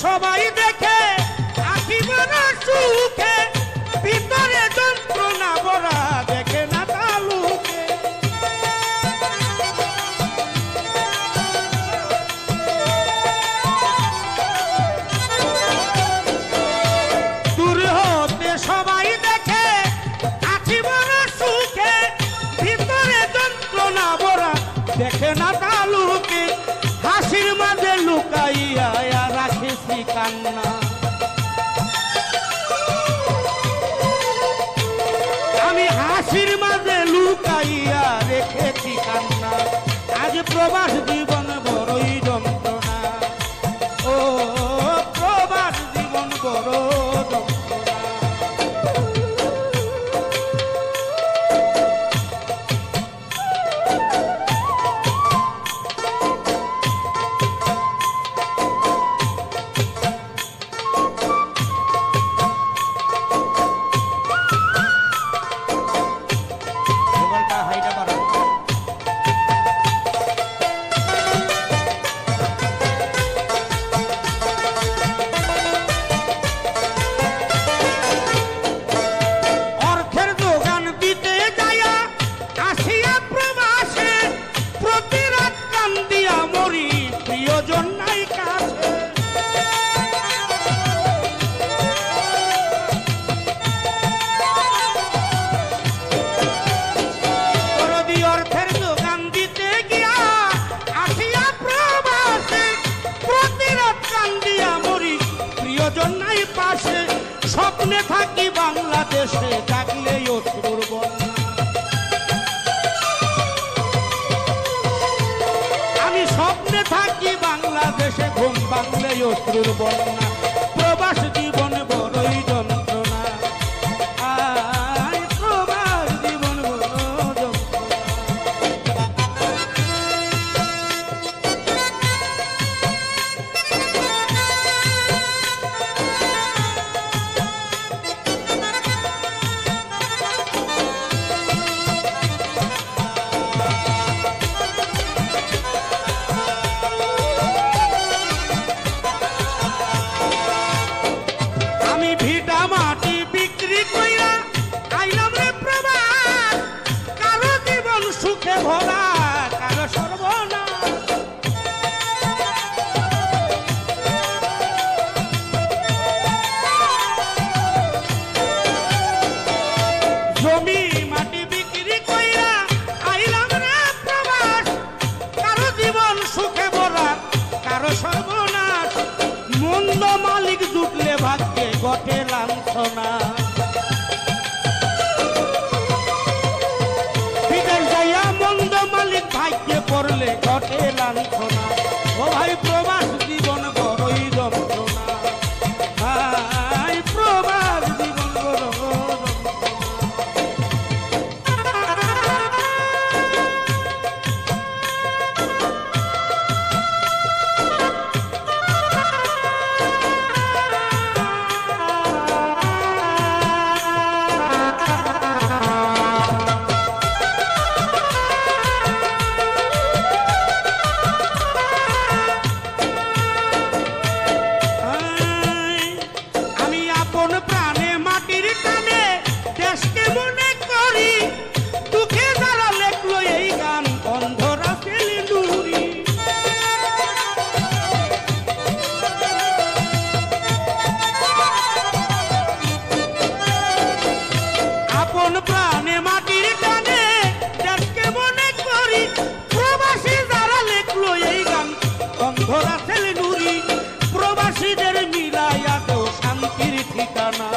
সবাই দেখে আখি ভরা সুখে, ভিতরে যন্ত্রণা ভরা দেখে না তালুকে। দূর হতে সবাই দেখে আখি ভরা সুখে, ভিতরে যন্ত্রণা ভরা দেখে না তালুকে। হাসির মাঝে লুকাইয়া রাখেছি কান্না, আমি হাসির মাঝে লুকাইয়া রেখেছি কান্না। আজ প্রবাস জীবন বড়ই যন্ত্রণা, ও প্রবাস জীবন বড় যন্ত্রণা। স্বপ্নে থাকি বাংলাদেশে, ডাকলে অশ্রুর বন্যা। আমি স্বপ্নে থাকি বাংলাদেশে, ঘুম বাংলে অশ্রুর বন্যা। প্রবাস জীবন বড়ই যন্ত্রণা, প্রবাস জীবন বড় যন্ত্রণা। সুখে ভরা কারো সর্বনাশ, জমি মাটি বিক্রি কইরা আইলাম রে প্রবাস। কারো জীবন সুখে ভরা কারো সর্বনাশ, মন্দ মালিক জুটলে ভাগ্যে ঘটে লাঞ্ছনা। ভাগ্যে পড়লে ঘটে লাঞ্ছনা, ও ভাই প্রবাস জীবন বড়ই যন্ত্রণা, ভাই প্রবাস জীবন বড় প্রাণে মাটির টানে দেশকে মনে করি। প্রবাসী যারা লেখলো এই গান অন্ধরা ছেলে নুরি, প্রবাসীদের মিলাইয়া তো শান্তির ঠিকানা।